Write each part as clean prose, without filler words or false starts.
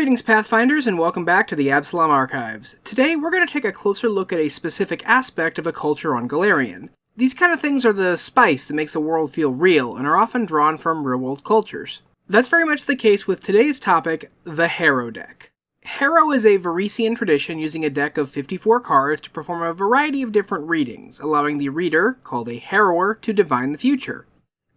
Greetings, Pathfinders, and welcome back to the Absalom Archives. Today, we're going to take a closer look at a specific aspect of a culture on Galarian. These kind of things are the spice that makes the world feel real, and are often drawn from real-world cultures. That's very much the case with today's topic, the Harrow deck. Harrow is a Varisian tradition using a deck of 54 cards to perform a variety of different readings, allowing the reader, called a Harrower, to divine the future.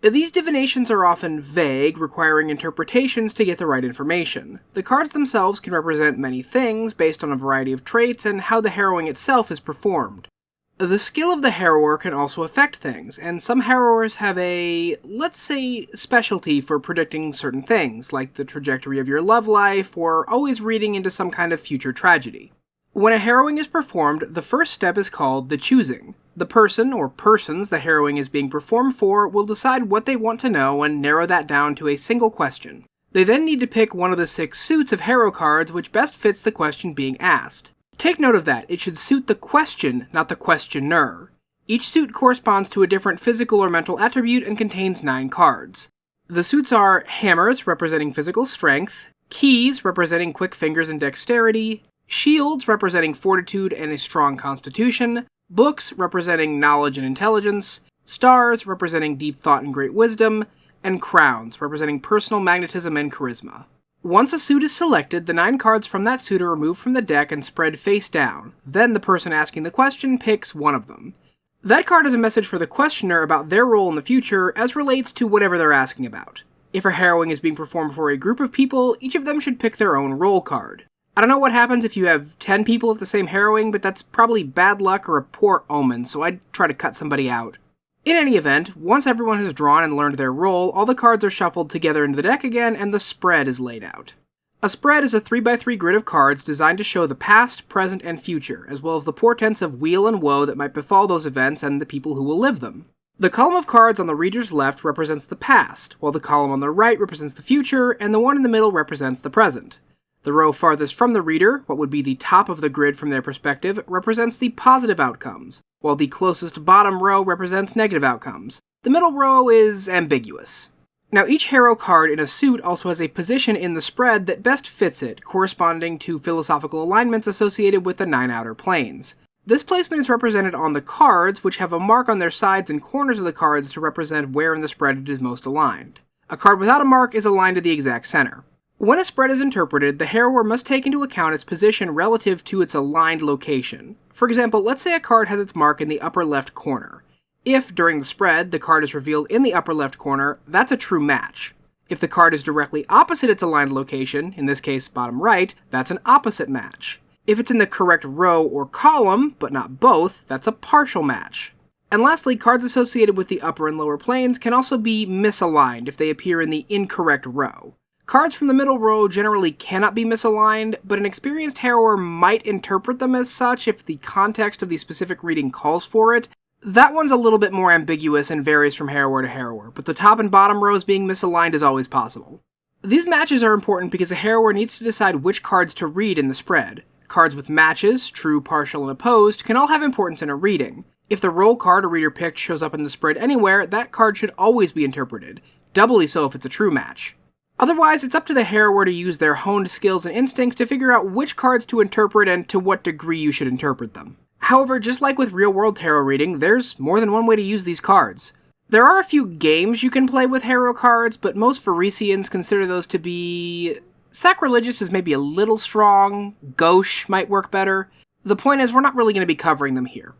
These divinations are often vague, requiring interpretations to get the right information. The cards themselves can represent many things based on a variety of traits and how the harrowing itself is performed. The skill of the harrower can also affect things, and some harrowers have a, let's say, specialty for predicting certain things, like the trajectory of your love life, or always reading into some kind of future tragedy. When a harrowing is performed, the first step is called the choosing. The person, or persons, the harrowing is being performed for will decide what they want to know and narrow that down to a single question. They then need to pick one of the 6 suits of harrow cards which best fits the question being asked. Take note of that, it should suit the question, not the questioner. Each suit corresponds to a different physical or mental attribute and contains 9 cards. The suits are hammers, representing physical strength, keys, representing quick fingers and dexterity, shields, representing fortitude and a strong constitution, books, representing knowledge and intelligence, stars, representing deep thought and great wisdom, and crowns, representing personal magnetism and charisma. Once a suit is selected, the 9 cards from that suit are removed from the deck and spread face down. Then the person asking the question picks one of them. That card is a message for the questioner about their role in the future as relates to whatever they're asking about. If a harrowing is being performed for a group of people, each of them should pick their own role card. I don't know what happens if you have 10 people at the same harrowing, but that's probably bad luck or a poor omen, so I'd try to cut somebody out. In any event, once everyone has drawn and learned their role, all the cards are shuffled together into the deck again, and the spread is laid out. A spread is a 3x3 grid of cards designed to show the past, present, and future, as well as the portents of weal and woe that might befall those events and the people who will live them. The column of cards on the reader's left represents the past, while the column on the right represents the future, and the one in the middle represents the present. The row farthest from the reader, what would be the top of the grid from their perspective, represents the positive outcomes, while the closest bottom row represents negative outcomes. The middle row is ambiguous. Now, each harrow card in a suit also has a position in the spread that best fits it, corresponding to philosophical alignments associated with the 9 outer planes. This placement is represented on the cards, which have a mark on their sides and corners of the cards to represent where in the spread it is most aligned. A card without a mark is aligned to the exact center. When a spread is interpreted, the harrower must take into account its position relative to its aligned location. For example, let's say a card has its mark in the upper left corner. If, during the spread, the card is revealed in the upper left corner, that's a true match. If the card is directly opposite its aligned location, in this case bottom right, that's an opposite match. If it's in the correct row or column, but not both, that's a partial match. And lastly, cards associated with the upper and lower planes can also be misaligned if they appear in the incorrect row. Cards from the middle row generally cannot be misaligned, but an experienced harrower might interpret them as such if the context of the specific reading calls for it. That one's a little bit more ambiguous and varies from harrower to harrower, but the top and bottom rows being misaligned is always possible. These matches are important because a harrower needs to decide which cards to read in the spread. Cards with matches, true, partial, and opposed, can all have importance in a reading. If the role card a reader picked shows up in the spread anywhere, that card should always be interpreted, doubly so if it's a true match. Otherwise, it's up to the harrower to use their honed skills and instincts to figure out which cards to interpret and to what degree you should interpret them. However, just like with real-world tarot reading, there's more than one way to use these cards. There are a few games you can play with harrow cards, but most Varisians consider those to be... sacrilegious is maybe a little strong, gauche might work better. The point is, we're not really going to be covering them here.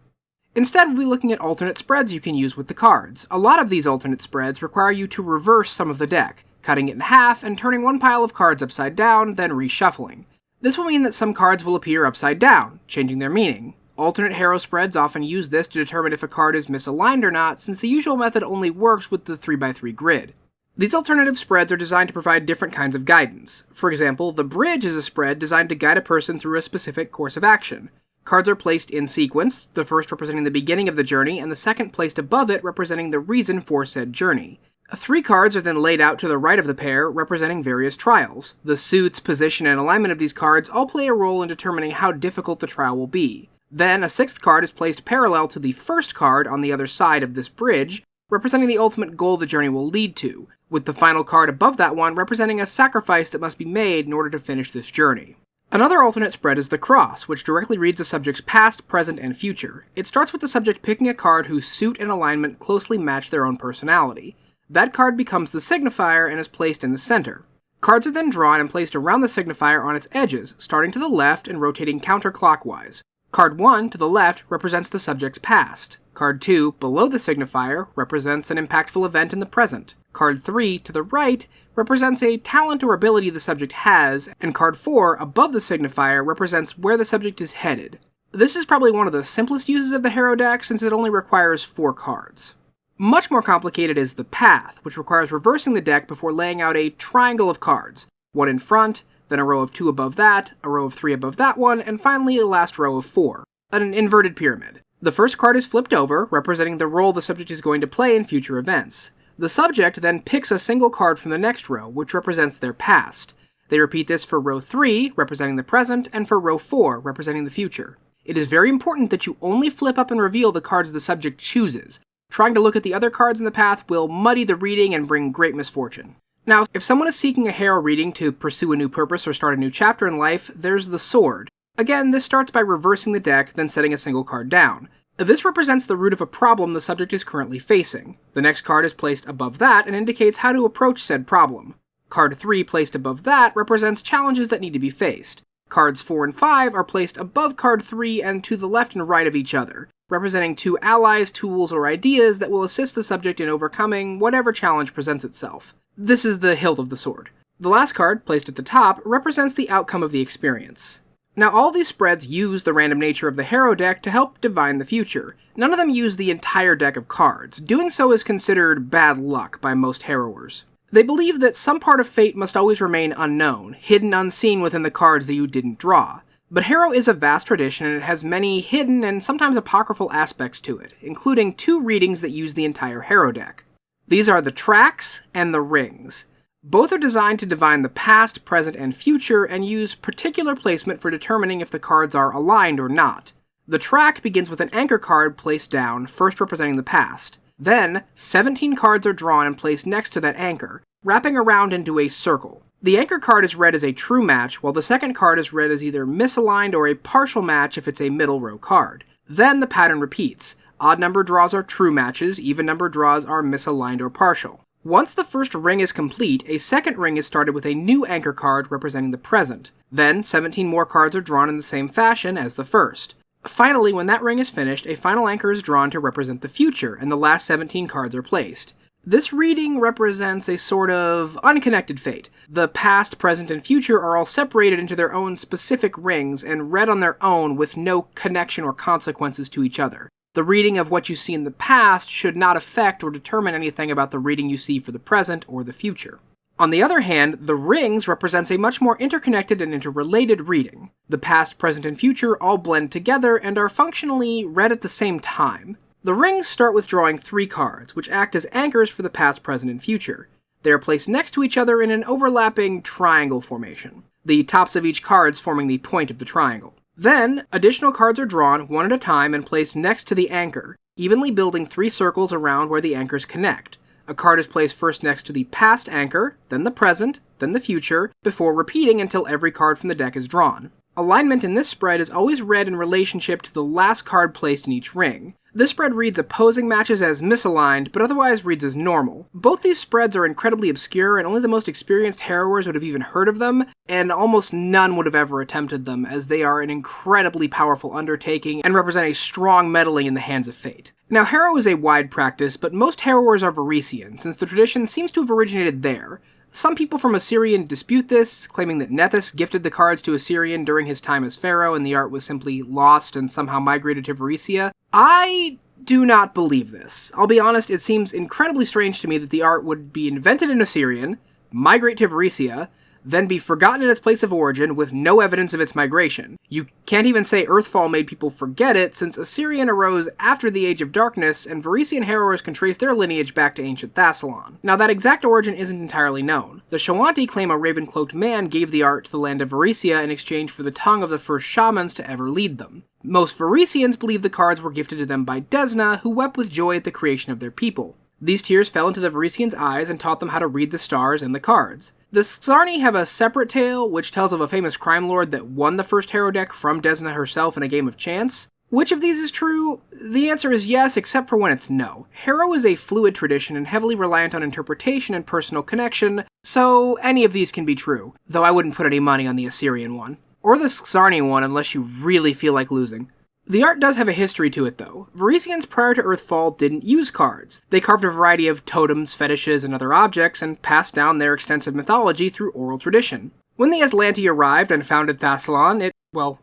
Instead, we'll be looking at alternate spreads you can use with the cards. A lot of these alternate spreads require you to reverse some of the deck, cutting it in half and turning one pile of cards upside down, then reshuffling. This will mean that some cards will appear upside down, changing their meaning. Alternate harrow spreads often use this to determine if a card is misaligned or not, since the usual method only works with the 3x3 grid. These alternative spreads are designed to provide different kinds of guidance. For example, the bridge is a spread designed to guide a person through a specific course of action. Cards are placed in sequence, the first representing the beginning of the journey, and the second placed above it representing the reason for said journey. 3 cards are then laid out to the right of the pair, representing various trials. The suits, position, and alignment of these cards all play a role in determining how difficult the trial will be. Then, a 6th card is placed parallel to the first card on the other side of this bridge, representing the ultimate goal the journey will lead to, with the final card above that one representing a sacrifice that must be made in order to finish this journey. Another alternate spread is the cross, which directly reads the subject's past, present, and future. It starts with the subject picking a card whose suit and alignment closely match their own personality. That card becomes the signifier and is placed in the center. Cards are then drawn and placed around the signifier on its edges, starting to the left and rotating counterclockwise. Card 1, to the left, represents the subject's past. Card 2, below the signifier, represents an impactful event in the present. Card 3, to the right, represents a talent or ability the subject has, and Card 4, above the signifier, represents where the subject is headed. This is probably one of the simplest uses of the Harrow deck since it only requires 4 cards. Much more complicated is the path, which requires reversing the deck before laying out a triangle of cards. One in front, then a row of 2 above that, a row of 3 above that one, and finally a last row of 4. An inverted pyramid. The first card is flipped over, representing the role the subject is going to play in future events. The subject then picks a single card from the next row, which represents their past. They repeat this for row 3, representing the present, and for row 4, representing the future. It is very important that you only flip up and reveal the cards the subject chooses. Trying to look at the other cards in the path will muddy the reading and bring great misfortune. Now, if someone is seeking a Harrow reading to pursue a new purpose or start a new chapter in life, there's the sword. Again, this starts by reversing the deck, then setting a single card down. This represents the root of a problem the subject is currently facing. The next card is placed above that and indicates how to approach said problem. Card 3 placed above that represents challenges that need to be faced. Cards 4 and 5 are placed above card 3 and to the left and right of each other, representing 2 allies, tools, or ideas that will assist the subject in overcoming whatever challenge presents itself. This is the hilt of the sword. The last card, placed at the top, represents the outcome of the experience. Now, all these spreads use the random nature of the Harrow deck to help divine the future. None of them use the entire deck of cards. Doing so is considered bad luck by most Harrowers. They believe that some part of fate must always remain unknown, hidden unseen within the cards that you didn't draw. But Harrow is a vast tradition and it has many hidden and sometimes apocryphal aspects to it, including 2 readings that use the entire Harrow deck. These are the tracks and the rings. Both are designed to divine the past, present, and future, and use particular placement for determining if the cards are aligned or not. The track begins with an anchor card placed down, first representing the past. Then, 17 cards are drawn and placed next to that anchor, wrapping around into a circle. The anchor card is read as a true match, while the second card is read as either misaligned or a partial match if it's a middle row card. Then the pattern repeats. Odd number draws are true matches, even number draws are misaligned or partial. Once the first ring is complete, a second ring is started with a new anchor card representing the present. Then, 17 more cards are drawn in the same fashion as the first. Finally, when that ring is finished, a final anchor is drawn to represent the future, and the last 17 cards are placed. This reading represents a sort of unconnected fate. The past, present, and future are all separated into their own specific rings and read on their own with no connection or consequences to each other. The reading of what you see in the past should not affect or determine anything about the reading you see for the present or the future. On the other hand, the rings represents a much more interconnected and interrelated reading. The past, present, and future all blend together and are functionally read at the same time. The rings start with drawing 3 cards, which act as anchors for the past, present, and future. They are placed next to each other in an overlapping triangle formation, the tops of each cards forming the point of the triangle. Then, additional cards are drawn one at a time and placed next to the anchor, evenly building 3 circles around where the anchors connect. A card is placed first next to the past anchor, then the present, then the future, before repeating until every card from the deck is drawn. Alignment in this spread is always read in relationship to the last card placed in each ring. This spread reads opposing matches as misaligned, but otherwise reads as normal. Both these spreads are incredibly obscure, and only the most experienced Harrowers would have even heard of them, and almost none would have ever attempted them, as they are an incredibly powerful undertaking and represent a strong meddling in the hands of fate. Now, Harrow is a wide practice, but most Harrowers are Varisian, since the tradition seems to have originated there. Some people from Assyrian dispute this, claiming that Nethys gifted the cards to Assyrian during his time as pharaoh and the art was simply lost and somehow migrated to Varisia. I do not believe this. I'll be honest, it seems incredibly strange to me that the art would be invented in Assyrian, migrate to Varisia, then be forgotten in its place of origin with no evidence of its migration. You can't even say Earthfall made people forget it, since Assyrian arose after the Age of Darkness, and Varisian Harrowers can trace their lineage back to ancient Thassalon. Now, that exact origin isn't entirely known. The Shoanti claim a raven-cloaked man gave the art to the land of Varisia in exchange for the tongue of the first shamans to ever lead them. Most Varisians believe the cards were gifted to them by Desna, who wept with joy at the creation of their people. These tears fell into the Varisians' eyes and taught them how to read the stars and the cards. The Xarni have a separate tale, which tells of a famous crime lord that won the first Harrow deck from Desna herself in a game of chance. Which of these is true? The answer is yes, except for when it's no. Harrow is a fluid tradition and heavily reliant on interpretation and personal connection, so any of these can be true, though I wouldn't put any money on the Assyrian one. Or the Xarni one unless you really feel like losing. The art does have a history to it, though. Varisians prior to Earthfall didn't use cards. They carved a variety of totems, fetishes, and other objects, and passed down their extensive mythology through oral tradition. When the Aslanti arrived and founded Thassalon, it,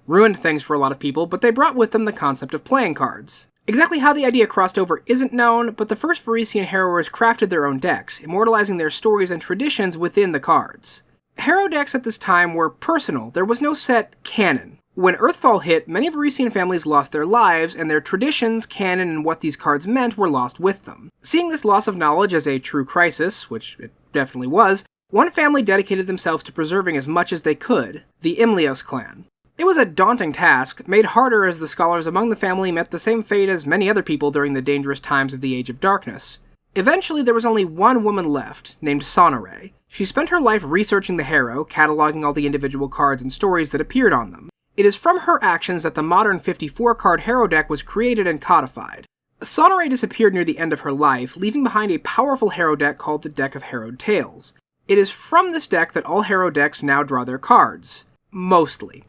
ruined things for a lot of people, but they brought with them the concept of playing cards. Exactly how the idea crossed over isn't known, but the first Varisian Harrowers crafted their own decks, immortalizing their stories and traditions within the cards. Harrow decks at this time were personal. There was no set canon. When Earthfall hit, many Varisian families lost their lives, and their traditions, canon, and what these cards meant were lost with them. Seeing this loss of knowledge as a true crisis, which it definitely was, one family dedicated themselves to preserving as much as they could, the Imlios clan. It was a daunting task, made harder as the scholars among the family met the same fate as many other people during the dangerous times of the Age of Darkness. Eventually, there was only one woman left, named Sonare. She spent her life researching the Harrow, cataloging all the individual cards and stories that appeared on them. It is from her actions that the modern 54-card Harrow deck was created and codified. Sonare disappeared near the end of her life, leaving behind a powerful Harrow deck called the Deck of Harrowed Tales. It is from this deck that all Harrow decks now draw their cards. Mostly.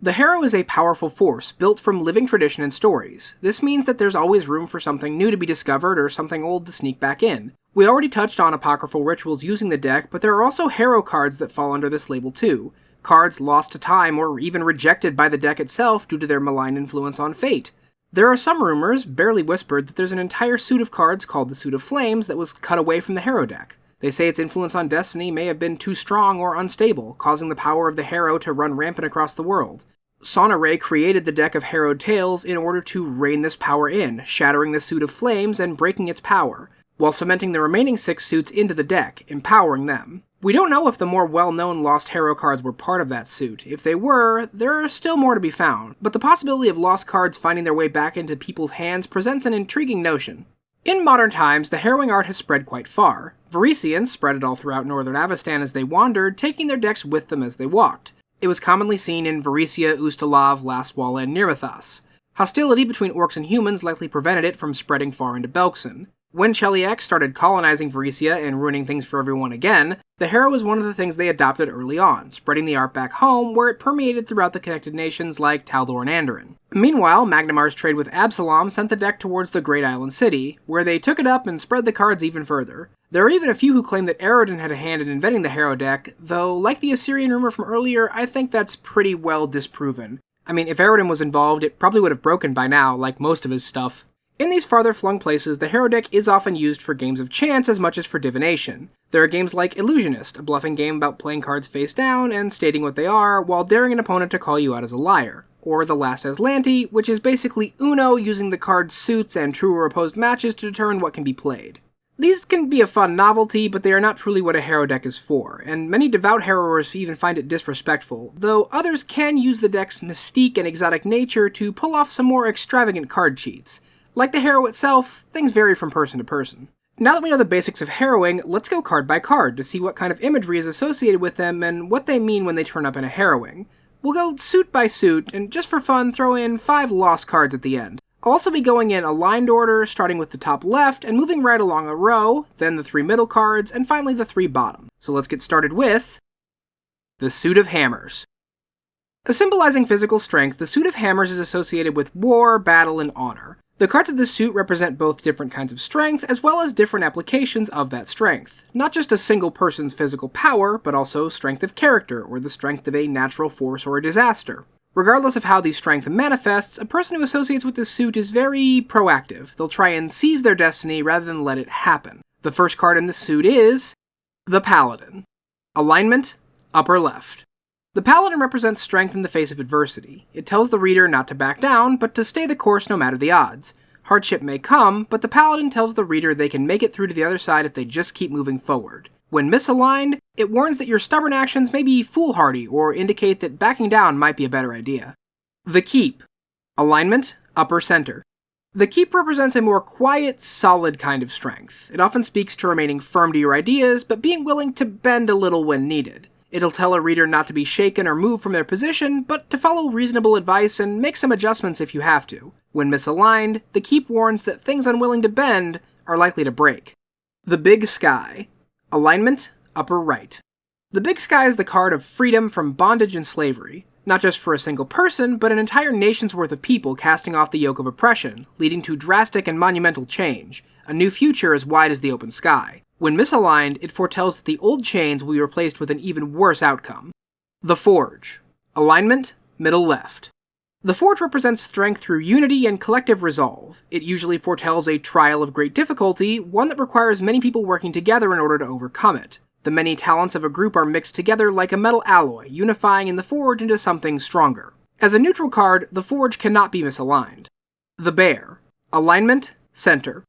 The Harrow is a powerful force, built from living tradition and stories. This means that there's always room for something new to be discovered or something old to sneak back in. We already touched on apocryphal rituals using the deck, but there are also Harrow cards that fall under this label too. Cards lost to time or even rejected by the deck itself due to their malign influence on fate. There are some rumors, barely whispered, that there's an entire suit of cards called the Suit of Flames that was cut away from the Harrow deck. They say its influence on destiny may have been too strong or unstable, causing the power of the Harrow to run rampant across the world. Sonare created the Deck of Harrowed Tales in order to rein this power in, shattering the Suit of Flames and breaking its power, while cementing the remaining 6 suits into the deck, empowering them. We don't know if the more well-known lost Harrow cards were part of that suit. If they were, there are still more to be found, but the possibility of lost cards finding their way back into people's hands presents an intriguing notion. In modern times, the harrowing art has spread quite far. Varisians spread it all throughout northern Avestan as they wandered, taking their decks with them as they walked. It was commonly seen in Varisia, Ustalav, Lastwall, and Nirmathas. Hostility between orcs and humans likely prevented it from spreading far into Belkzen. When Cheliax started colonizing Varisia and ruining things for everyone again, the Harrow was one of the things they adopted early on, spreading the art back home where it permeated throughout the connected nations like Taldor and Andoran. Meanwhile, Magnemar's trade with Absalom sent the deck towards the Great Island City, where they took it up and spread the cards even further. There are even a few who claim that Eredin had a hand in inventing the Harrow deck, though like the Assyrian rumor from earlier, I think that's pretty well disproven. I mean, if Eredin was involved, it probably would have broken by now, like most of his stuff. In these farther-flung places, the Harrow deck is often used for games of chance as much as for divination. There are games like Illusionist, a bluffing game about playing cards face down and stating what they are, while daring an opponent to call you out as a liar. Or The Last Aslanti, which is basically Uno using the card's suits and true or opposed matches to determine what can be played. These can be a fun novelty, but they are not truly what a Harrow deck is for, and many devout Harrowers even find it disrespectful, though others can use the deck's mystique and exotic nature to pull off some more extravagant card cheats. Like the Harrow itself, things vary from person to person. Now that we know the basics of Harrowing, let's go card by card to see what kind of imagery is associated with them and what they mean when they turn up in a Harrowing. We'll go suit by suit, and just for fun, throw in 5 lost cards at the end. I'll also be going in aligned order, starting with the top left and moving right along a row, then the 3 middle cards, and finally the 3 bottom. So let's get started with the Suit of Hammers. Symbolizing physical strength, the Suit of Hammers is associated with war, battle, and honor. The cards of this suit represent both different kinds of strength, as well as different applications of that strength. Not just a single person's physical power, but also strength of character, or the strength of a natural force or a disaster. Regardless of how these strength manifests, a person who associates with this suit is very proactive. They'll try and seize their destiny rather than let it happen. The first card in this suit is the Paladin. Alignment, upper left. The Paladin represents strength in the face of adversity. It tells the reader not to back down, but to stay the course no matter the odds. Hardship may come, but the Paladin tells the reader they can make it through to the other side if they just keep moving forward. When misaligned, it warns that your stubborn actions may be foolhardy or indicate that backing down might be a better idea. The Keep. Alignment, upper center. The keep represents a more quiet, solid kind of strength. It often speaks to remaining firm to your ideas, but being willing to bend a little when needed. It'll tell a reader not to be shaken or moved from their position, but to follow reasonable advice and make some adjustments if you have to. When misaligned, the keep warns that things unwilling to bend are likely to break. The Big Sky. Alignment, upper right. The Big Sky is the card of freedom from bondage and slavery. Not just for a single person, but an entire nation's worth of people casting off the yoke of oppression, leading to drastic and monumental change, a new future as wide as the open sky. When misaligned, it foretells that the old chains will be replaced with an even worse outcome. The Forge. Alignment, middle left. The Forge represents strength through unity and collective resolve. It usually foretells a trial of great difficulty, one that requires many people working together in order to overcome it. The many talents of a group are mixed together like a metal alloy, unifying in the Forge into something stronger. As a neutral card, the Forge cannot be misaligned. The Bear. Alignment, center.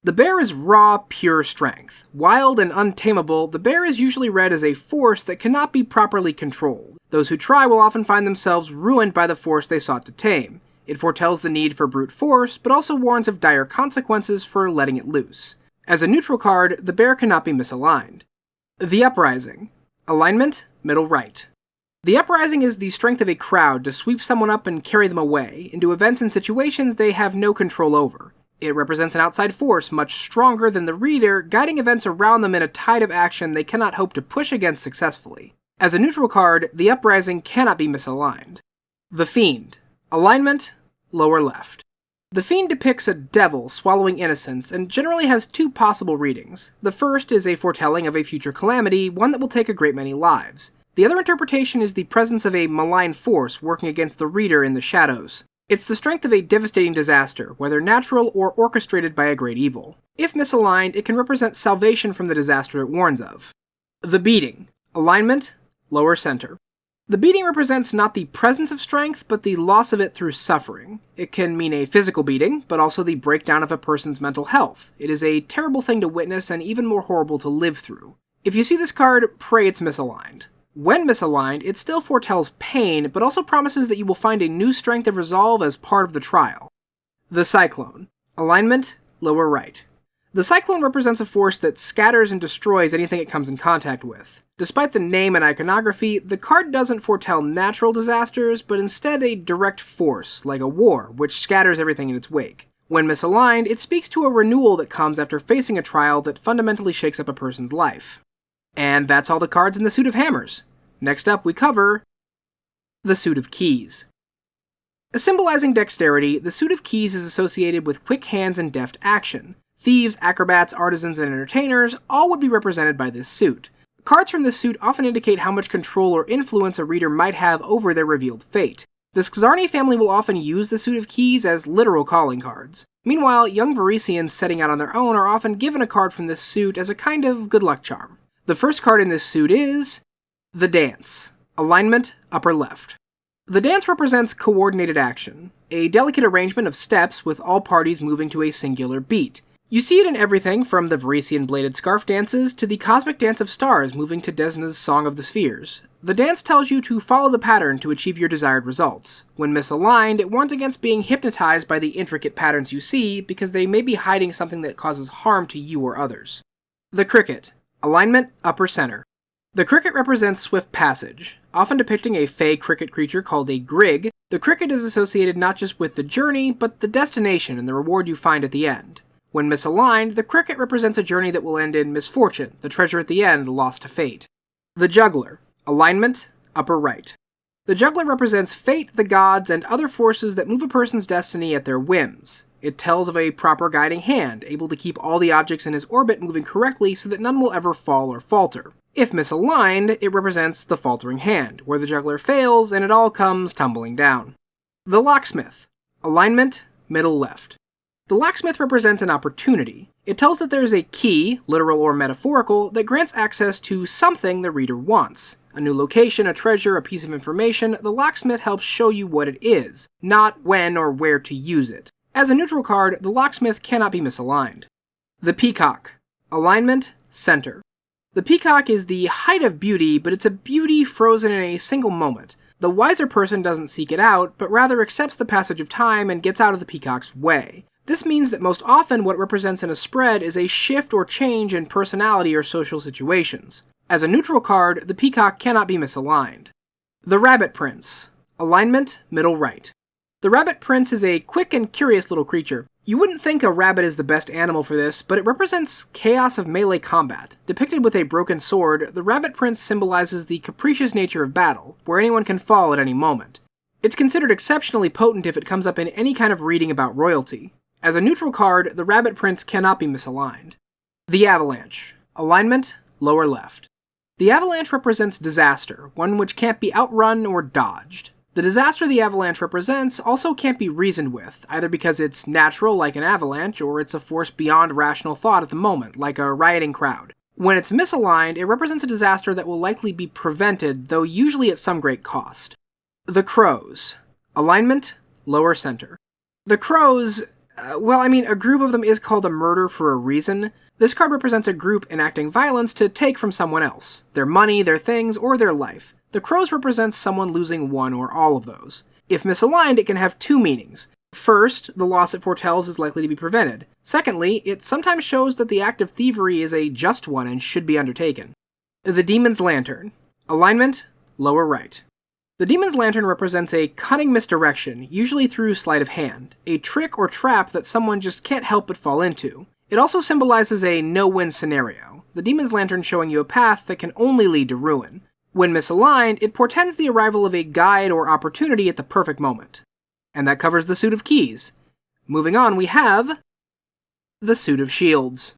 The Bear is raw, pure strength. Wild and untamable, the Bear is usually read as a force that cannot be properly controlled. Those who try will often find themselves ruined by the force they sought to tame. It foretells the need for brute force, but also warns of dire consequences for letting it loose. As a neutral card, the Bear cannot be misaligned. The Uprising. Alignment, middle right. The Uprising is the strength of a crowd to sweep someone up and carry them away, into events and situations they have no control over. It represents an outside force much stronger than the reader, guiding events around them in a tide of action they cannot hope to push against successfully. As a neutral card, the Uprising cannot be misaligned. The Fiend. Alignment, lower left. The Fiend depicts a devil swallowing innocence and generally has two possible readings. The first is a foretelling of a future calamity, one that will take a great many lives. The other interpretation is the presence of a malign force working against the reader in the shadows. It's the strength of a devastating disaster, whether natural or orchestrated by a great evil. If misaligned, it can represent salvation from the disaster it warns of. The Beating. Alignment, lower center. The beating represents not the presence of strength, but the loss of it through suffering. It can mean a physical beating, but also the breakdown of a person's mental health. It is a terrible thing to witness and even more horrible to live through. If you see this card, pray it's misaligned. When misaligned, it still foretells pain, but also promises that you will find a new strength of resolve as part of the trial. The Cyclone. Alignment, lower right. The Cyclone represents a force that scatters and destroys anything it comes in contact with. Despite the name and iconography, the card doesn't foretell natural disasters, but instead a direct force, like a war, which scatters everything in its wake. When misaligned, it speaks to a renewal that comes after facing a trial that fundamentally shakes up a person's life. And that's all the cards in the Suit of Hammers. Next up, we cover the Suit of Keys. Symbolizing dexterity, the Suit of Keys is associated with quick hands and deft action. Thieves, acrobats, artisans, and entertainers all would be represented by this suit. Cards from this suit often indicate how much control or influence a reader might have over their revealed fate. The Xarni family will often use the Suit of Keys as literal calling cards. Meanwhile, young Varisians setting out on their own are often given a card from this suit as a kind of good luck charm. The first card in this suit is the Dance. Alignment, upper left. The dance represents coordinated action, a delicate arrangement of steps with all parties moving to a singular beat. You see it in everything from the Varisian bladed scarf dances to the cosmic dance of stars moving to Desna's Song of the Spheres. The dance tells you to follow the pattern to achieve your desired results. When misaligned, it warns against being hypnotized by the intricate patterns you see because they may be hiding something that causes harm to you or others. The Cricket. Alignment, upper center. The cricket represents swift passage. Often depicting a fey cricket creature called a grig, the cricket is associated not just with the journey, but the destination and the reward you find at the end. When misaligned, the cricket represents a journey that will end in misfortune, the treasure at the end lost to fate. The Juggler. Alignment, upper right. The Juggler represents fate, the gods, and other forces that move a person's destiny at their whims. It tells of a proper guiding hand, able to keep all the objects in his orbit moving correctly so that none will ever fall or falter. If misaligned, it represents the faltering hand, where the juggler fails and it all comes tumbling down. The Locksmith. Alignment, middle left. The locksmith represents an opportunity. It tells that there is a key, literal or metaphorical, that grants access to something the reader wants. A new location, a treasure, a piece of information, the locksmith helps show you what it is, not when or where to use it. As a neutral card, the locksmith cannot be misaligned. The Peacock. Alignment, center. The peacock is the height of beauty, but it's a beauty frozen in a single moment. The wiser person doesn't seek it out, but rather accepts the passage of time and gets out of the peacock's way. This means that most often what it represents in a spread is a shift or change in personality or social situations. As a neutral card, the peacock cannot be misaligned. The Rabbit Prince. Alignment, middle right. The Rabbit Prince is a quick and curious little creature. You wouldn't think a rabbit is the best animal for this, but it represents chaos of melee combat. Depicted with a broken sword, the Rabbit Prince symbolizes the capricious nature of battle, where anyone can fall at any moment. It's considered exceptionally potent if it comes up in any kind of reading about royalty. As a neutral card, the Rabbit Prince cannot be misaligned. The Avalanche. Alignment, lower left. The Avalanche represents disaster, one which can't be outrun or dodged. The disaster the avalanche represents also can't be reasoned with, either because it's natural like an avalanche, or it's a force beyond rational thought at the moment, like a rioting crowd. When it's misaligned, it represents a disaster that will likely be prevented, though usually at some great cost. The Crows. Alignment, lower center. The Crows, a group of them is called a murder for a reason. This card represents a group enacting violence to take from someone else, their money, their things, or their life. The Crows represents someone losing one or all of those. If misaligned, it can have two meanings. First, the loss it foretells is likely to be prevented. Secondly, it sometimes shows that the act of thievery is a just one and should be undertaken. The Demon's Lantern. Alignment, lower right. The Demon's Lantern represents a cunning misdirection, usually through sleight of hand, a trick or trap that someone just can't help but fall into. It also symbolizes a no-win scenario, the Demon's Lantern showing you a path that can only lead to ruin. When misaligned, it portends the arrival of a guide or opportunity at the perfect moment. And that covers the Suit of Keys. Moving on, we have the Suit of Shields.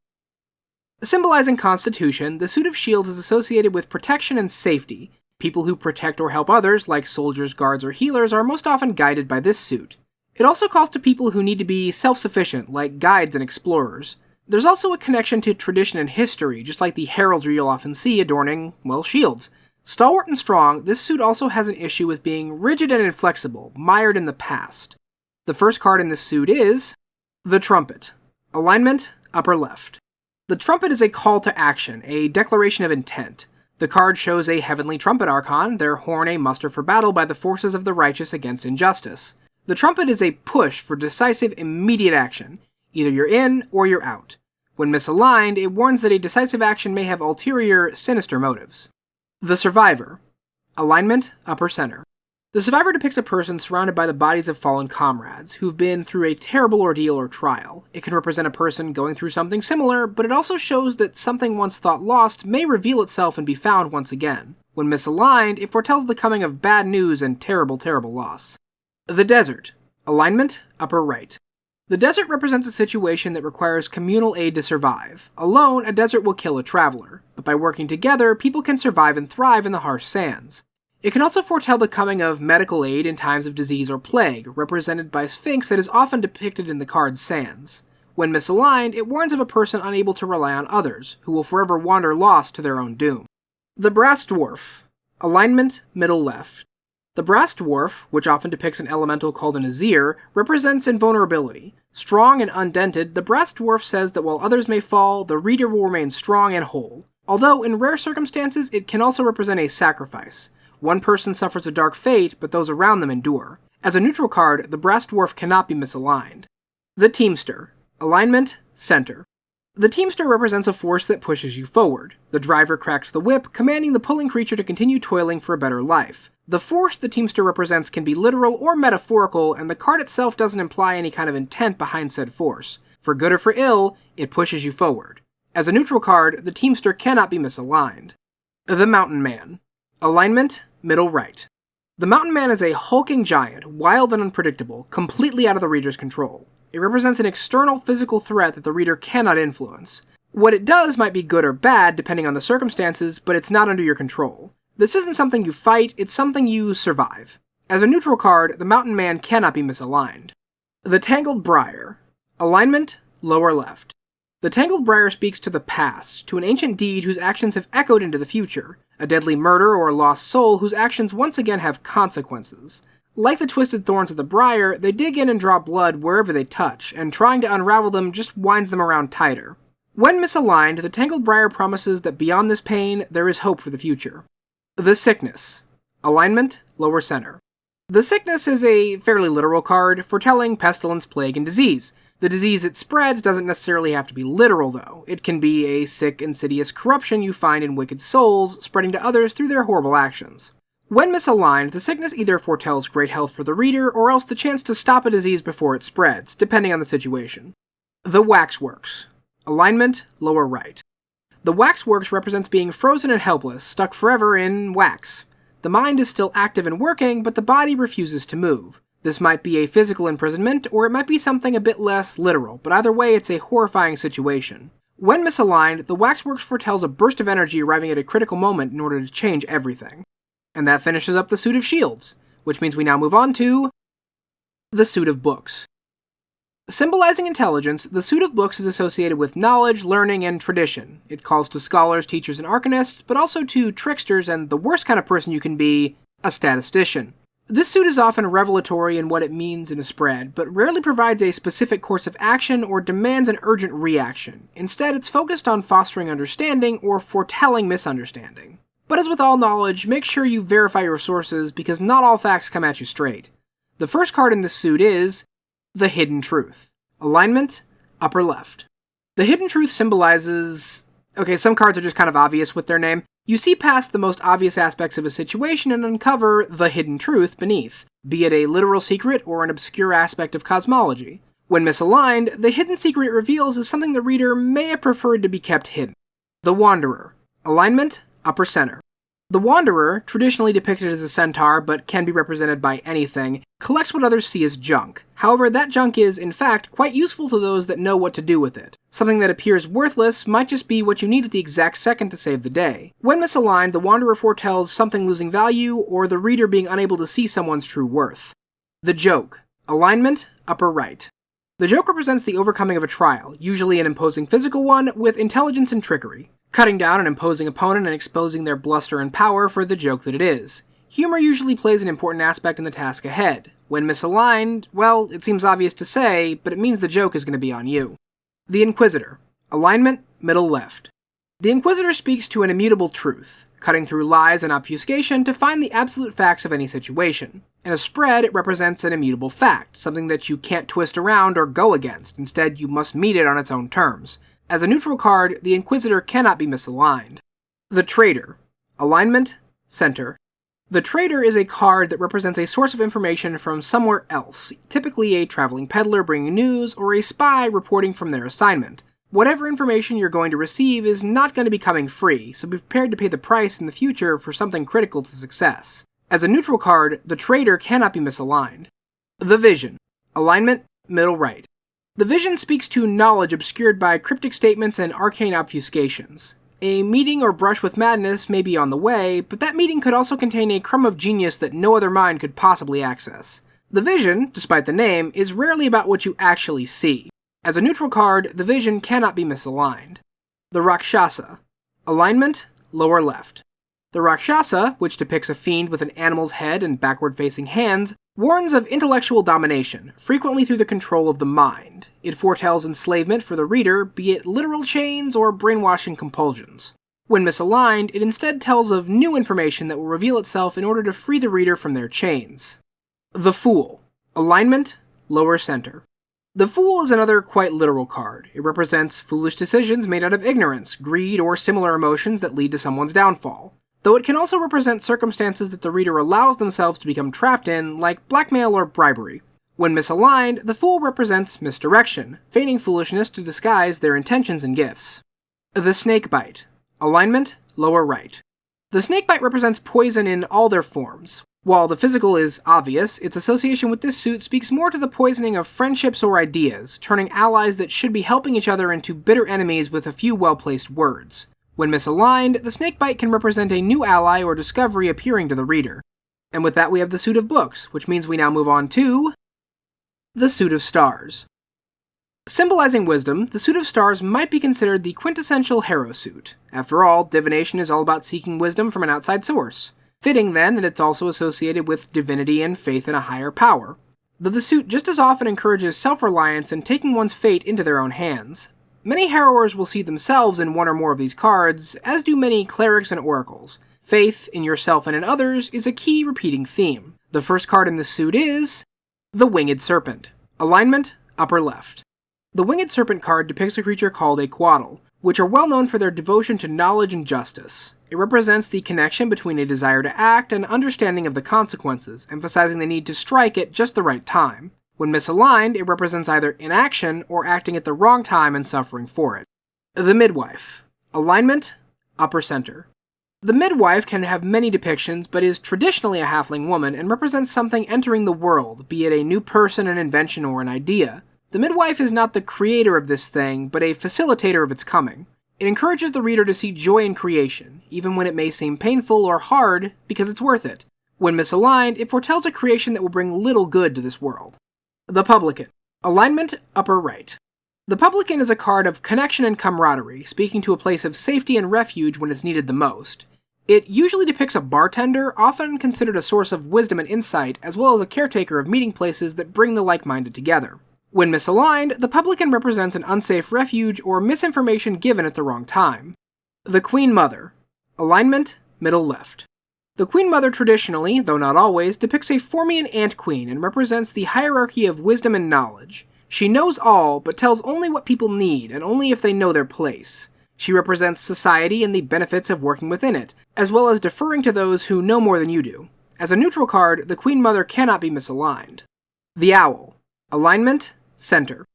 Symbolizing Constitution, the Suit of Shields is associated with protection and safety. People who protect or help others, like soldiers, guards, or healers, are most often guided by this suit. It also calls to people who need to be self-sufficient, like guides and explorers. There's also a connection to tradition and history, just like the heraldry you'll often see adorning, shields. Stalwart and strong, this suit also has an issue with being rigid and inflexible, mired in the past. The first card in this suit is the Trumpet. Alignment, upper left. The Trumpet is a call to action, a declaration of intent. The card shows a heavenly trumpet archon, their horn a muster for battle by the forces of the righteous against injustice. The Trumpet is a push for decisive, immediate action. Either you're in or you're out. When misaligned, it warns that a decisive action may have ulterior, sinister motives. The Survivor. Alignment, upper center. The Survivor depicts a person surrounded by the bodies of fallen comrades, who've been through a terrible ordeal or trial. It can represent a person going through something similar, but it also shows that something once thought lost may reveal itself and be found once again. When misaligned, it foretells the coming of bad news and terrible, terrible loss. The Desert. Alignment, upper right. The desert represents a situation that requires communal aid to survive. Alone, a desert will kill a traveler, but by working together, people can survive and thrive in the harsh sands. It can also foretell the coming of medical aid in times of disease or plague, represented by a sphinx that is often depicted in the card's sands. When misaligned, it warns of a person unable to rely on others, who will forever wander lost to their own doom. The Brass Dwarf. Alignment, middle left. The Brass Dwarf, which often depicts an elemental called an Azir, represents invulnerability. Strong and undented, the Brass Dwarf says that while others may fall, the reader will remain strong and whole. Although, in rare circumstances, it can also represent a sacrifice. One person suffers a dark fate, but those around them endure. As a neutral card, the Brass Dwarf cannot be misaligned. The Teamster. Alignment, center. The Teamster represents a force that pushes you forward. The driver cracks the whip, commanding the pulling creature to continue toiling for a better life. The force the Teamster represents can be literal or metaphorical, and the card itself doesn't imply any kind of intent behind said force. For good or for ill, it pushes you forward. As a neutral card, the Teamster cannot be misaligned. The Mountain Man. Alignment, middle right. The Mountain Man is a hulking giant, wild and unpredictable, completely out of the reader's control. It represents an external physical threat that the reader cannot influence. What it does might be good or bad depending on the circumstances, but it's not under your control. This isn't something you fight, it's something you survive. As a neutral card, the Mountain Man cannot be misaligned. The Tangled Briar. Alignment, lower left. The Tangled Briar speaks to the past, to an ancient deed whose actions have echoed into the future, a deadly murder or a lost soul whose actions once again have consequences. Like the twisted thorns of the briar, they dig in and draw blood wherever they touch, and trying to unravel them just winds them around tighter. When misaligned, the Tangled Briar promises that beyond this pain, there is hope for the future. The Sickness. Alignment, lower center. The Sickness is a fairly literal card, foretelling pestilence, plague, and disease. The disease it spreads doesn't necessarily have to be literal, though. It can be a sick, insidious corruption you find in wicked souls, spreading to others through their horrible actions. When misaligned, the sickness either foretells great health for the reader, or else the chance to stop a disease before it spreads, depending on the situation. The Waxworks. Alignment, lower right. The Waxworks represents being frozen and helpless, stuck forever in wax. The mind is still active and working, but the body refuses to move. This might be a physical imprisonment, or it might be something a bit less literal, but either way it's a horrifying situation. When misaligned, the Waxworks foretells a burst of energy arriving at a critical moment in order to change everything. And that finishes up the suit of shields, which means we now move on to the suit of books. Symbolizing intelligence, the suit of books is associated with knowledge, learning, and tradition. It calls to scholars, teachers, and arcanists, but also to tricksters and the worst kind of person you can be, a statistician. This suit is often revelatory in what it means in a spread, but rarely provides a specific course of action or demands an urgent reaction. Instead, it's focused on fostering understanding or foretelling misunderstanding. But as with all knowledge, make sure you verify your sources because not all facts come at you straight. The first card in this suit is the Hidden Truth. Alignment, upper left. The Hidden Truth symbolizes... Okay, some cards are just kind of obvious with their name. You see past the most obvious aspects of a situation and uncover the hidden truth beneath, be it a literal secret or an obscure aspect of cosmology. When misaligned, the hidden secret it reveals is something the reader may have preferred to be kept hidden. The Wanderer. Alignment, upper center. The Wanderer, traditionally depicted as a centaur but can be represented by anything, collects what others see as junk. However, that junk is, in fact, quite useful to those that know what to do with it. Something that appears worthless might just be what you need at the exact second to save the day. When misaligned, the Wanderer foretells something losing value or the reader being unable to see someone's true worth. The Joke. Alignment, upper right. The joke represents the overcoming of a trial, usually an imposing physical one, with intelligence and trickery. Cutting down an imposing opponent and exposing their bluster and power for the joke that it is. Humor usually plays an important aspect in the task ahead. When misaligned, well, it seems obvious to say, but it means the joke is going to be on you. The Inquisitor. Alignment, middle left. The Inquisitor speaks to an immutable truth, cutting through lies and obfuscation to find the absolute facts of any situation. In a spread, it represents an immutable fact, something that you can't twist around or go against. Instead, you must meet it on its own terms. As a neutral card, the Inquisitor cannot be misaligned. The Traitor. Alignment, center. The Traitor is a card that represents a source of information from somewhere else, typically a traveling peddler bringing news or a spy reporting from their assignment. Whatever information you're going to receive is not going to be coming free, so be prepared to pay the price in the future for something critical to success. As a neutral card, the Traitor cannot be misaligned. The Vision. Alignment, middle right. The Vision speaks to knowledge obscured by cryptic statements and arcane obfuscations. A meeting or brush with madness may be on the way, but that meeting could also contain a crumb of genius that no other mind could possibly access. The Vision, despite the name, is rarely about what you actually see. As a neutral card, the Vision cannot be misaligned. The Rakshasa. Alignment, lower left. The Rakshasa, which depicts a fiend with an animal's head and backward-facing hands, warns of intellectual domination, frequently through the control of the mind. It foretells enslavement for the reader, be it literal chains or brainwashing compulsions. When misaligned, it instead tells of new information that will reveal itself in order to free the reader from their chains. The Fool. Alignment, lower center. The Fool is another quite literal card. It represents foolish decisions made out of ignorance, greed, or similar emotions that lead to someone's downfall. Though it can also represent circumstances that the reader allows themselves to become trapped in, like blackmail or bribery. When misaligned, the Fool represents misdirection, feigning foolishness to disguise their intentions and gifts. The Snakebite. Alignment, lower right. The Snakebite represents poison in all their forms. While the physical is obvious, its association with this suit speaks more to the poisoning of friendships or ideas, turning allies that should be helping each other into bitter enemies with a few well-placed words. When misaligned, the Snakebite can represent a new ally or discovery appearing to the reader. And with that we have the Suit of Books, which means we now move on to the Suit of Stars. Symbolizing wisdom, the Suit of Stars might be considered the quintessential Harrow suit. After all, divination is all about seeking wisdom from an outside source. Fitting, then, that it's also associated with divinity and faith in a higher power. Though the suit just as often encourages self-reliance and taking one's fate into their own hands. Many Harrowers will see themselves in one or more of these cards, as do many clerics and oracles. Faith in yourself and in others is a key repeating theme. The first card in this suit is the Winged Serpent. Alignment, upper left. The Winged Serpent card depicts a creature called a Quaddle, which are well known for their devotion to knowledge and justice. It represents the connection between a desire to act and understanding of the consequences, emphasizing the need to strike at just the right time. When misaligned, it represents either inaction or acting at the wrong time and suffering for it. The Midwife. Alignment, upper center. The midwife can have many depictions, but is traditionally a halfling woman and represents something entering the world, be it a new person, an invention, or an idea. The midwife is not the creator of this thing, but a facilitator of its coming. It encourages the reader to see joy in creation, even when it may seem painful or hard, because it's worth it. When misaligned, it foretells a creation that will bring little good to this world. The Publican. Alignment, upper right. The Publican is a card of connection and camaraderie, speaking to a place of safety and refuge when it's needed the most. It usually depicts a bartender, often considered a source of wisdom and insight, as well as a caretaker of meeting places that bring the like-minded together. When misaligned, the Publican represents an unsafe refuge or misinformation given at the wrong time. The Queen Mother. Alignment, middle left. The Queen Mother traditionally, though not always, depicts a Formian ant queen and represents the hierarchy of wisdom and knowledge. She knows all, but tells only what people need, and only if they know their place. She represents society and the benefits of working within it, as well as deferring to those who know more than you do. As a neutral card, the Queen Mother cannot be misaligned. The Owl. Alignment, center.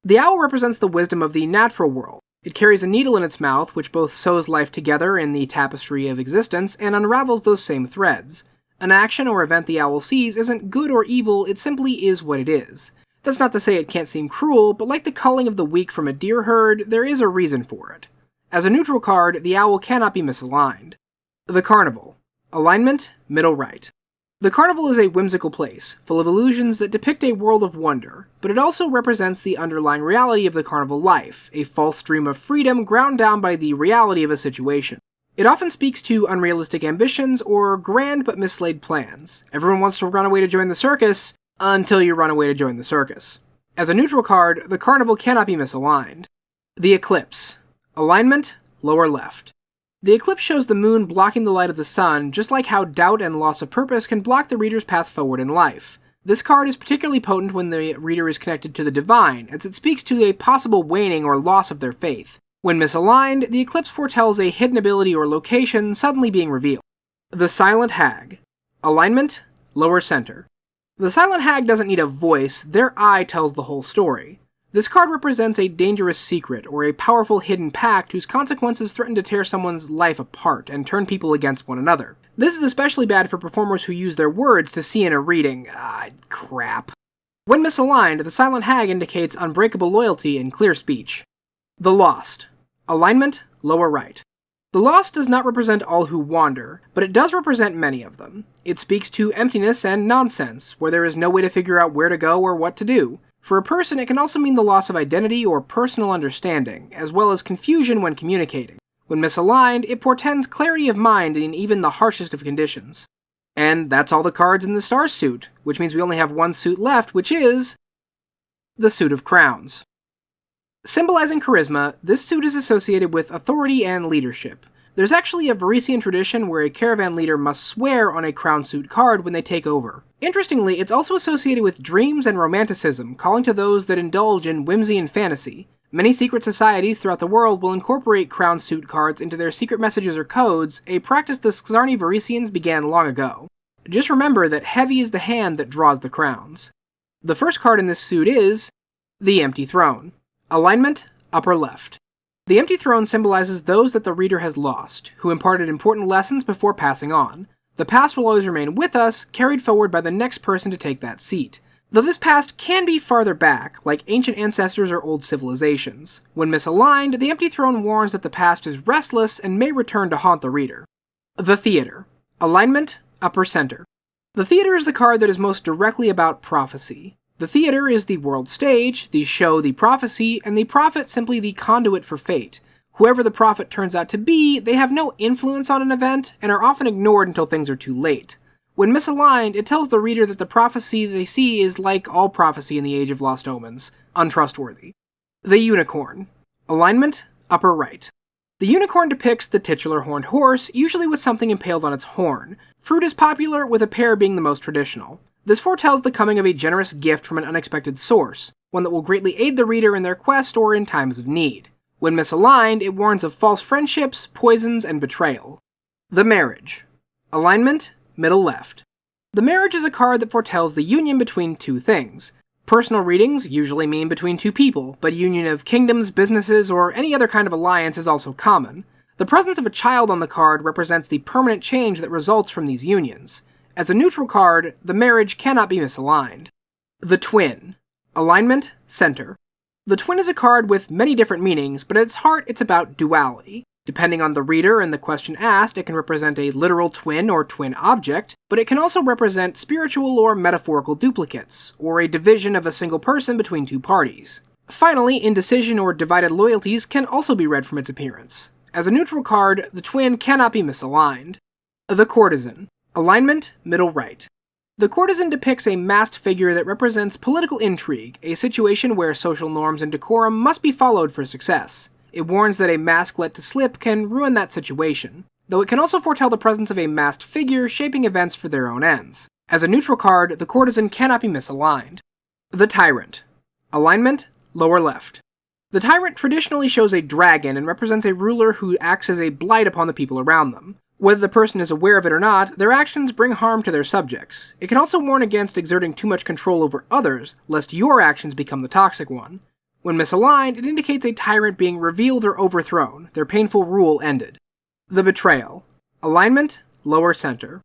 The owl represents the wisdom of the natural world. It carries a needle in its mouth, which both sews life together in the tapestry of existence and unravels those same threads. An action or event the owl sees isn't good or evil, it simply is what it is. That's not to say it can't seem cruel, but like the culling of the weak from a deer herd, there is a reason for it. As a neutral card, the owl cannot be misaligned. The Carnival. Alignment, middle right. The Carnival is a whimsical place, full of illusions that depict a world of wonder, but it also represents the underlying reality of the carnival life, a false dream of freedom ground down by the reality of a situation. It often speaks to unrealistic ambitions or grand but mislaid plans. Everyone wants to run away to join the circus, until you run away to join the circus. As a neutral card, the Carnival cannot be misaligned. The Eclipse. Alignment, lower left. The eclipse shows the moon blocking the light of the sun, just like how doubt and loss of purpose can block the reader's path forward in life. This card is particularly potent when the reader is connected to the divine, as it speaks to a possible waning or loss of their faith. When misaligned, the eclipse foretells a hidden ability or location suddenly being revealed. The Silent Hag. Alignment, lower center. The Silent Hag doesn't need a voice, their eye tells the whole story. This card represents a dangerous secret, or a powerful hidden pact whose consequences threaten to tear someone's life apart and turn people against one another. This is especially bad for performers who use their words to see in a reading. Crap. When misaligned, the Silent Hag indicates unbreakable loyalty and clear speech. The Lost. Alignment, lower right. The Lost does not represent all who wander, but it does represent many of them. It speaks to emptiness and nonsense, where there is no way to figure out where to go or what to do. For a person, it can also mean the loss of identity or personal understanding, as well as confusion when communicating. When misaligned, it portends clarity of mind in even the harshest of conditions. And that's all the cards in the Star suit, which means we only have one suit left, which is the Suit of Crowns. Symbolizing charisma, this suit is associated with authority and leadership. There's actually a Varisian tradition where a caravan leader must swear on a crown suit card when they take over. Interestingly, it's also associated with dreams and romanticism, calling to those that indulge in whimsy and fantasy. Many secret societies throughout the world will incorporate crown suit cards into their secret messages or codes, a practice the Xarni Varisians began long ago. Just remember that heavy is the hand that draws the crowns. The first card in this suit is the Empty Throne. Alignment, upper left. The Empty Throne symbolizes those that the reader has lost, who imparted important lessons before passing on. The past will always remain with us, carried forward by the next person to take that seat. Though this past can be farther back, like ancient ancestors or old civilizations. When misaligned, the Empty Throne warns that the past is restless and may return to haunt the reader. The Theater. Alignment, upper center. The Theater is the card that is most directly about prophecy. The theater is the world stage, the show the prophecy, and the prophet simply the conduit for fate. Whoever the prophet turns out to be, they have no influence on an event, and are often ignored until things are too late. When misaligned, it tells the reader that the prophecy they see is like all prophecy in the Age of Lost Omens, untrustworthy. The Unicorn. Alignment, upper right. The unicorn depicts the titular horned horse, usually with something impaled on its horn. Fruit is popular, with a pear being the most traditional. This foretells the coming of a generous gift from an unexpected source, one that will greatly aid the reader in their quest or in times of need. When misaligned, it warns of false friendships, poisons, and betrayal. The Marriage. Alignment, middle left. The Marriage is a card that foretells the union between two things. Personal readings usually mean between two people, but union of kingdoms, businesses, or any other kind of alliance is also common. The presence of a child on the card represents the permanent change that results from these unions. As a neutral card, the Marriage cannot be misaligned. The Twin. Alignment, center. The Twin is a card with many different meanings, but at its heart it's about duality. Depending on the reader and the question asked, it can represent a literal twin or twin object, but it can also represent spiritual or metaphorical duplicates, or a division of a single person between two parties. Finally, indecision or divided loyalties can also be read from its appearance. As a neutral card, the Twin cannot be misaligned. The Courtesan. Alignment, middle right. The courtesan depicts a masked figure that represents political intrigue, a situation where social norms and decorum must be followed for success. It warns that a mask let to slip can ruin that situation, though it can also foretell the presence of a masked figure shaping events for their own ends. As a neutral card, the courtesan cannot be misaligned. The Tyrant. Alignment, lower left. The Tyrant traditionally shows a dragon and represents a ruler who acts as a blight upon the people around them. Whether the person is aware of it or not, their actions bring harm to their subjects. It can also warn against exerting too much control over others, lest your actions become the toxic one. When misaligned, it indicates a tyrant being revealed or overthrown, their painful rule ended. The Betrayal. Alignment, lower center.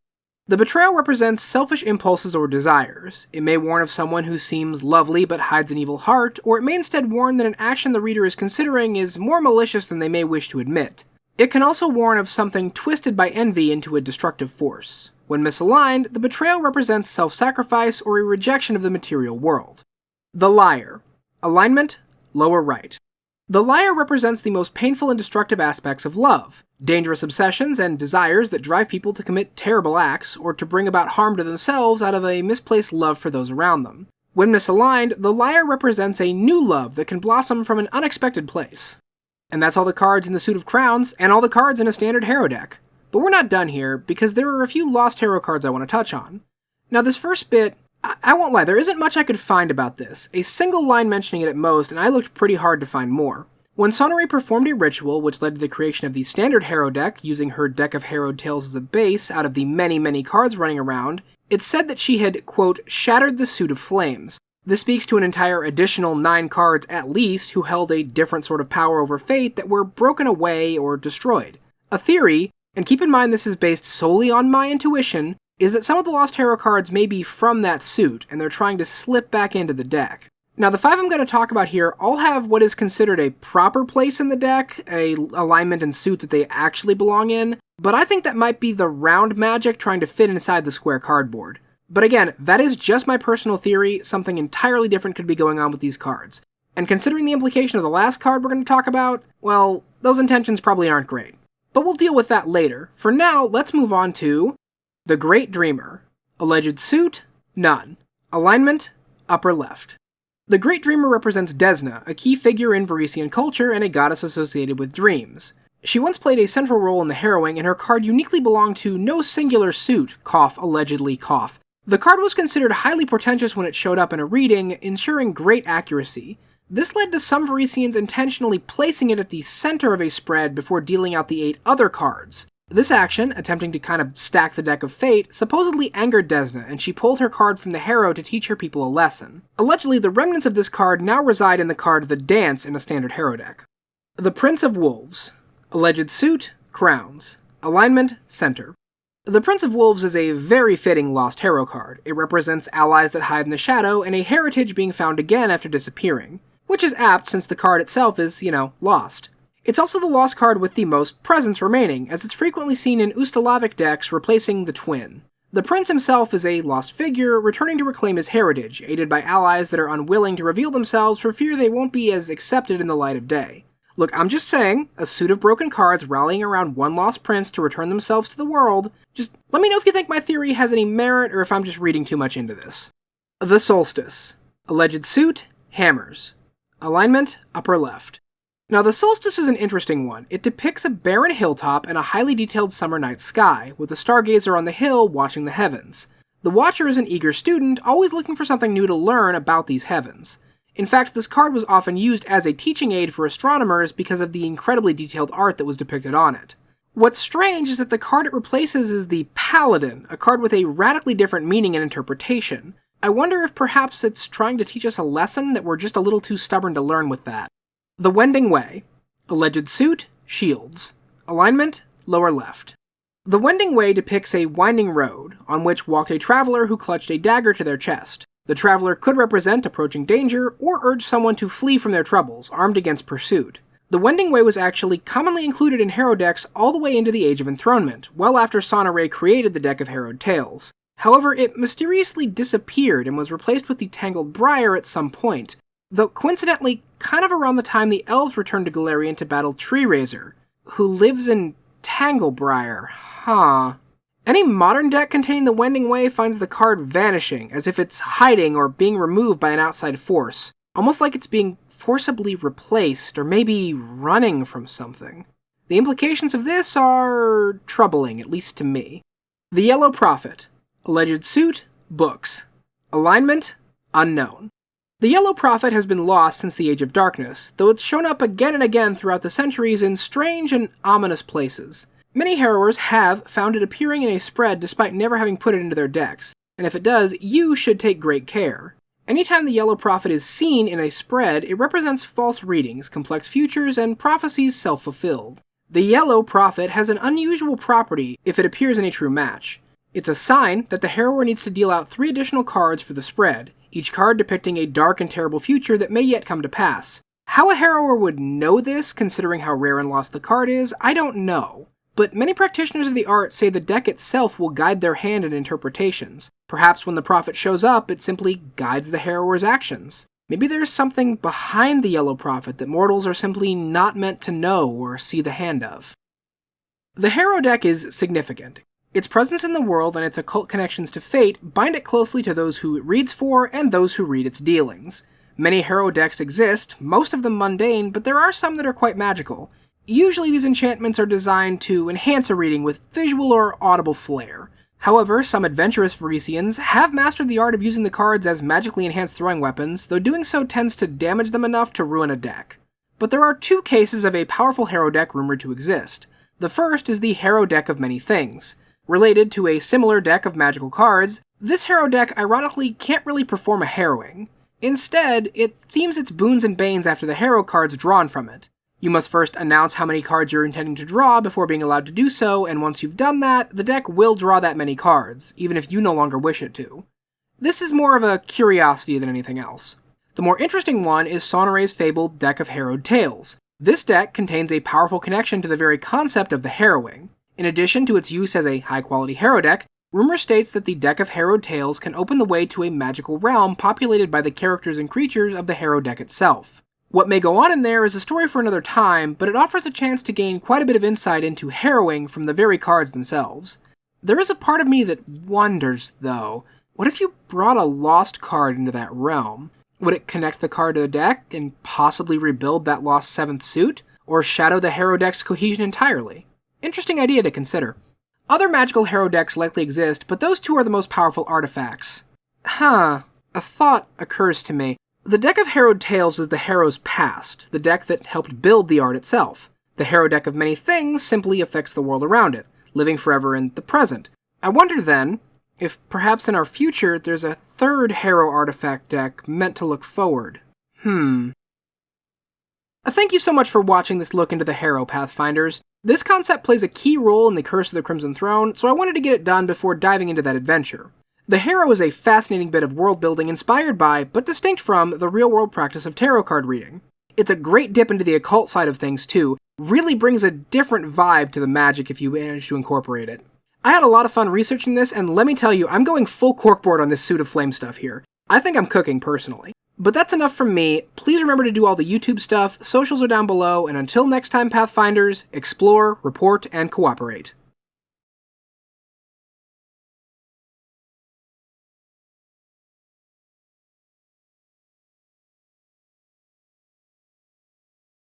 The betrayal represents selfish impulses or desires. It may warn of someone who seems lovely but hides an evil heart, or it may instead warn that an action the reader is considering is more malicious than they may wish to admit. It can also warn of something twisted by envy into a destructive force. When misaligned, the betrayal represents self-sacrifice or a rejection of the material world. The Liar. Alignment, lower right. The liar represents the most painful and destructive aspects of love, dangerous obsessions and desires that drive people to commit terrible acts or to bring about harm to themselves out of a misplaced love for those around them. When misaligned, the liar represents a new love that can blossom from an unexpected place. And that's all the cards in the Suit of Crowns, and all the cards in a standard Harrow deck. But we're not done here, because there are a few lost Harrow cards I want to touch on. Now this first bit, I won't lie, there isn't much I could find about this. A single line mentioning it at most, and I looked pretty hard to find more. When Sonnery performed a ritual which led to the creation of the standard Harrow deck, using her deck of Harrowed Tales as a base out of the many cards running around, it said that she had, quote, shattered the Suit of Flames. This speaks to an entire additional 9 cards at least who held a different sort of power over fate that were broken away or destroyed. A theory, and keep in mind this is based solely on my intuition, is that some of the lost Harrow cards may be from that suit, and they're trying to slip back into the deck. Now the 5 I'm going to talk about here all have what is considered a proper place in the deck, a alignment and suit that they actually belong in, but I think that might be the round magic trying to fit inside the square cardboard. But again, that is just my personal theory, something entirely different could be going on with these cards. And considering the implication of the last card we're going to talk about, well, those intentions probably aren't great. But we'll deal with that later. For now, let's move on to the Great Dreamer. Alleged suit, none. Alignment, upper left. The Great Dreamer represents Desna, a key figure in Varisian culture and a goddess associated with dreams. She once played a central role in the Harrowing, and her card uniquely belonged to no singular suit, cough, allegedly, cough. The card was considered highly portentous when it showed up in a reading, ensuring great accuracy. This led to some Varisians intentionally placing it at the center of a spread before dealing out the 8 other cards. This action, attempting to kind of stack the deck of fate, supposedly angered Desna, and she pulled her card from the Harrow to teach her people a lesson. Allegedly, the remnants of this card now reside in the card The Dance in a standard Harrow deck. The Prince of Wolves. Alleged suit, crowns. Alignment, center. The Prince of Wolves is a very fitting lost Harrow card. It represents allies that hide in the shadow and a heritage being found again after disappearing, which is apt since the card itself is, lost. It's also the lost card with the most presence remaining, as it's frequently seen in Ustalavic decks replacing the Twin. The Prince himself is a lost figure, returning to reclaim his heritage, aided by allies that are unwilling to reveal themselves for fear they won't be as accepted in the light of day. Look, I'm just saying, a suit of broken cards rallying around one lost prince to return themselves to the world. Just let me know if you think my theory has any merit or if I'm just reading too much into this. The Solstice. Alleged suit, hammers. Alignment, upper left. Now the Solstice is an interesting one. It depicts a barren hilltop and a highly detailed summer night sky, with a stargazer on the hill watching the heavens. The Watcher is an eager student, always looking for something new to learn about these heavens. In fact, this card was often used as a teaching aid for astronomers because of the incredibly detailed art that was depicted on it. What's strange is that the card it replaces is the Paladin, a card with a radically different meaning and interpretation. I wonder if perhaps it's trying to teach us a lesson that we're just a little too stubborn to learn with that. The Wending Way. Alleged suit, shields. Alignment, lower left. The Wending Way depicts a winding road, on which walked a traveler who clutched a dagger to their chest. The traveler could represent approaching danger, or urge someone to flee from their troubles, armed against pursuit. The Wending Way was actually commonly included in Harrow decks all the way into the Age of Enthronement, well after Sonoray created the deck of Harrowed Tales. However, it mysteriously disappeared and was replaced with the Tangled Briar at some point, though coincidentally, kind of around the time the elves returned to Golarion to battle Tree Razor, who lives in Tanglebriar. Any modern deck containing the Wending Way finds the card vanishing, as if it's hiding or being removed by an outside force, almost like it's being forcibly replaced, or maybe running from something. The implications of this are troubling, at least to me. The Yellow Prophet. Alleged suit, books. Alignment, unknown. The Yellow Prophet has been lost since the Age of Darkness, though it's shown up again and again throughout the centuries in strange and ominous places. Many Harrowers have found it appearing in a spread despite never having put it into their decks, and if it does, you should take great care. Anytime the Yellow Prophet is seen in a spread, it represents false readings, complex futures, and prophecies self-fulfilled. The Yellow Prophet has an unusual property if it appears in a true match. It's a sign that the Harrower needs to deal out 3 additional cards for the spread, each card depicting a dark and terrible future that may yet come to pass. How a Harrower would know this, considering how rare and lost the card is, I don't know. But many practitioners of the art say the deck itself will guide their hand in interpretations. Perhaps when the Prophet shows up, it simply guides the Harrower's actions. Maybe there's something behind the Yellow Prophet that mortals are simply not meant to know or see the hand of. The Harrow deck is significant. Its presence in the world and its occult connections to fate bind it closely to those who it reads for and those who read its dealings. Many Harrow decks exist, most of them mundane, but there are some that are quite magical. Usually these enchantments are designed to enhance a reading with visual or audible flair. However, some adventurous Varisians have mastered the art of using the cards as magically enhanced throwing weapons, though doing so tends to damage them enough to ruin a deck. But there are 2 cases of a powerful Harrow deck rumored to exist. The first is the Harrow deck of many things. Related to a similar deck of magical cards, this Harrow deck ironically can't really perform a Harrowing. Instead, it themes its boons and banes after the Harrow cards drawn from it. You must first announce how many cards you're intending to draw before being allowed to do so, and once you've done that, the deck will draw that many cards, even if you no longer wish it to. This is more of a curiosity than anything else. The more interesting one is Sonoray's fabled deck of Harrowed Tales. This deck contains a powerful connection to the very concept of the Harrowing. In addition to its use as a high-quality Harrow deck, rumor states that the deck of Harrowed Tales can open the way to a magical realm populated by the characters and creatures of the Harrow deck itself. What may go on in there is a story for another time, but it offers a chance to gain quite a bit of insight into Harrowing from the very cards themselves. There is a part of me that wonders, though, what if you brought a lost card into that realm? Would it connect the card to the deck and possibly rebuild that lost 7th suit? Or shadow the Harrow deck's cohesion entirely? Interesting idea to consider. Other magical Harrow decks likely exist, but those 2 are the most powerful artifacts. A thought occurs to me. The deck of Harrowed Tales is the Harrow's past, the deck that helped build the art itself. The Harrow deck of many things simply affects the world around it, living forever in the present. I wonder then, if perhaps in our future there's a 3rd Harrow artifact deck meant to look forward. Thank you so much for watching this look into the Harrow, Pathfinders. This concept plays a key role in the Curse of the Crimson Throne, so I wanted to get it done before diving into that adventure. The Harrow is a fascinating bit of world building inspired by, but distinct from, the real-world practice of tarot card reading. It's a great dip into the occult side of things too, really brings a different vibe to the magic if you manage to incorporate it. I had a lot of fun researching this, and let me tell you, I'm going full corkboard on this Suit of Flame stuff here. I think I'm cooking personally. But that's enough from me. Please remember to do all the YouTube stuff, socials are down below, and until next time, Pathfinders, explore, report, and cooperate.